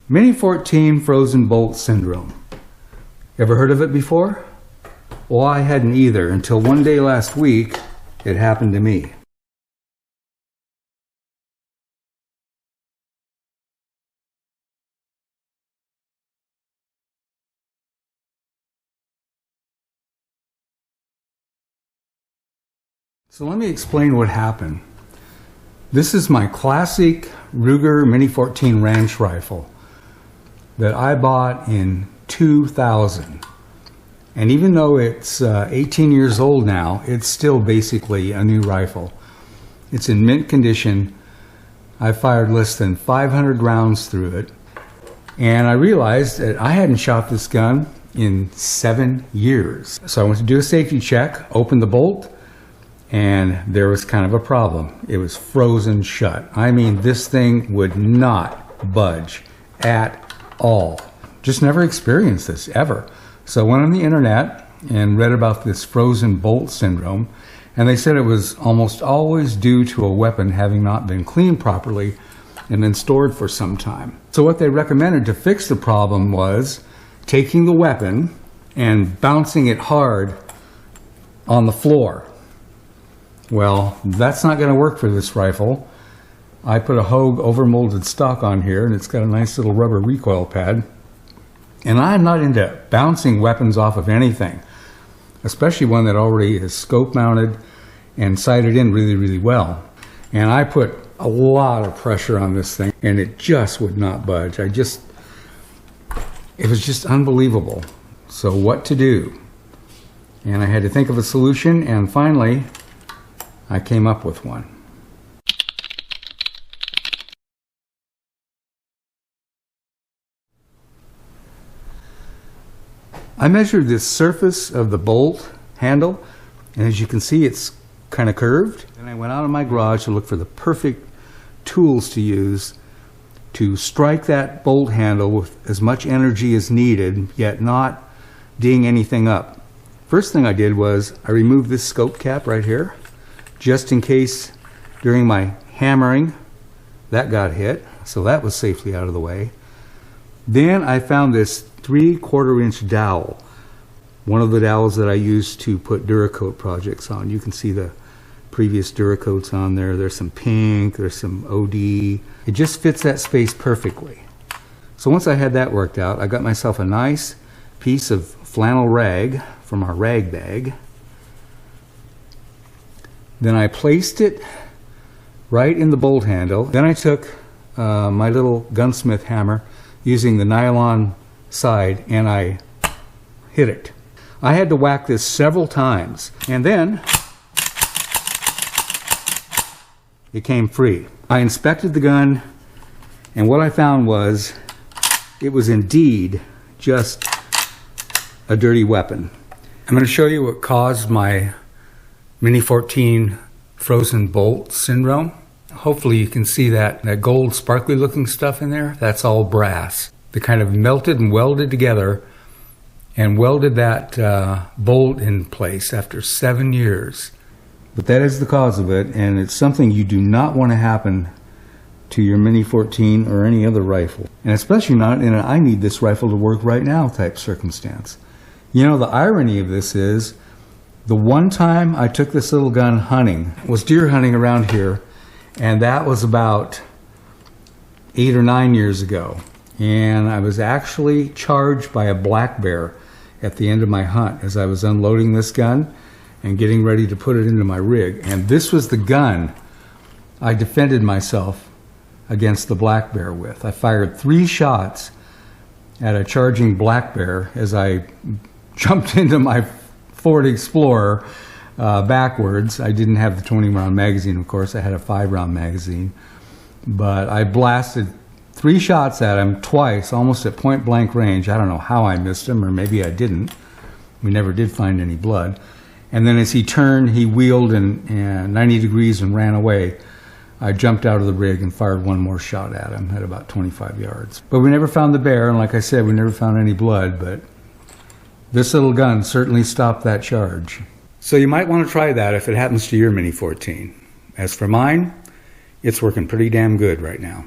MINI-14 frozen bolt syndrome. Ever heard of it before? Well, I hadn't either until one day last week it happened to me. So let me explain what happened. This is my classic Ruger MINI-14 ranch rifle that I bought in 2000. And even though it's 18 years old now, it's still basically a new rifle. It's in mint condition. I fired less than 500 rounds through it. And I realized that I hadn't shot this gun in 7 years. So I went to do a safety check, opened the bolt, and there was kind of a problem. It was frozen shut. I mean, this thing would not budge at all. Just never experienced this, ever. So I went on the internet and read about this frozen bolt syndrome, and they said it was almost always due to a weapon having not been cleaned properly and then stored for some time. So what they recommended to fix the problem was taking the weapon and bouncing it hard on the floor. Well, that's not going to work for this rifle. I put a Hogue overmolded stock on here, and it's got a nice little rubber recoil pad. And I'm not into bouncing weapons off of anything, especially one that already is scope mounted and sighted in really, really well. And I put a lot of pressure on this thing, and it just would not budge. It was just unbelievable. So what to do? And I had to think of a solution, and finally, I came up with one. I measured the surface of the bolt handle, and as you can see, it's kind of curved. And I went out in my garage to look for the perfect tools to use to strike that bolt handle with as much energy as needed, yet not ding anything up. First thing I did was I removed this scope cap right here, just in case during my hammering that got hit, so that was safely out of the way. Then I found this 3/4 inch dowel, one of the dowels that I used to put Duracoat projects on. You can see the previous Duracoats on there. There's some pink, there's some OD. It just fits that space perfectly. So once I had that worked out, I got myself a nice piece of flannel rag from our rag bag. Then I placed it right in the bolt handle. Then I took my little gunsmith hammer using the nylon side, and I hit it. I had to whack this several times, and then it came free. I inspected the gun, and what I found was it was indeed just a dirty weapon. I'm going to show you what caused my MINI-14 frozen bolt syndrome. Hopefully you can see that gold sparkly looking stuff in there. That's all brass. They kind of melted and welded together and welded that bolt in place after 7 years. But that is the cause of it, and it's something you do not want to happen to your MINI-14 or any other rifle. And especially not in an I need this rifle to work right now type circumstance. You know, the irony of this is, the one time I took this little gun hunting was deer hunting around here, and that was about 8 or 9 years ago. And I was actually charged by a black bear at the end of my hunt as I was unloading this gun and getting ready to put it into my rig. And this was the gun I defended myself against the black bear with. I fired 3 shots at a charging black bear as I jumped into my Ford Explorer backwards. I didn't have the 20-round magazine, of course. I had a 5-round magazine. But I blasted 3 shots at him twice, almost at point blank range. I don't know how I missed him, or maybe I didn't. We never did find any blood. And then as he turned, he wheeled and 90 degrees and ran away. I jumped out of the rig and fired 1 more shot at him at about 25 yards. But we never found the bear, and like I said, we never found any blood, but this little gun certainly stopped that charge. So you might want to try that if it happens to your MINI-14. As for mine, it's working pretty damn good right now.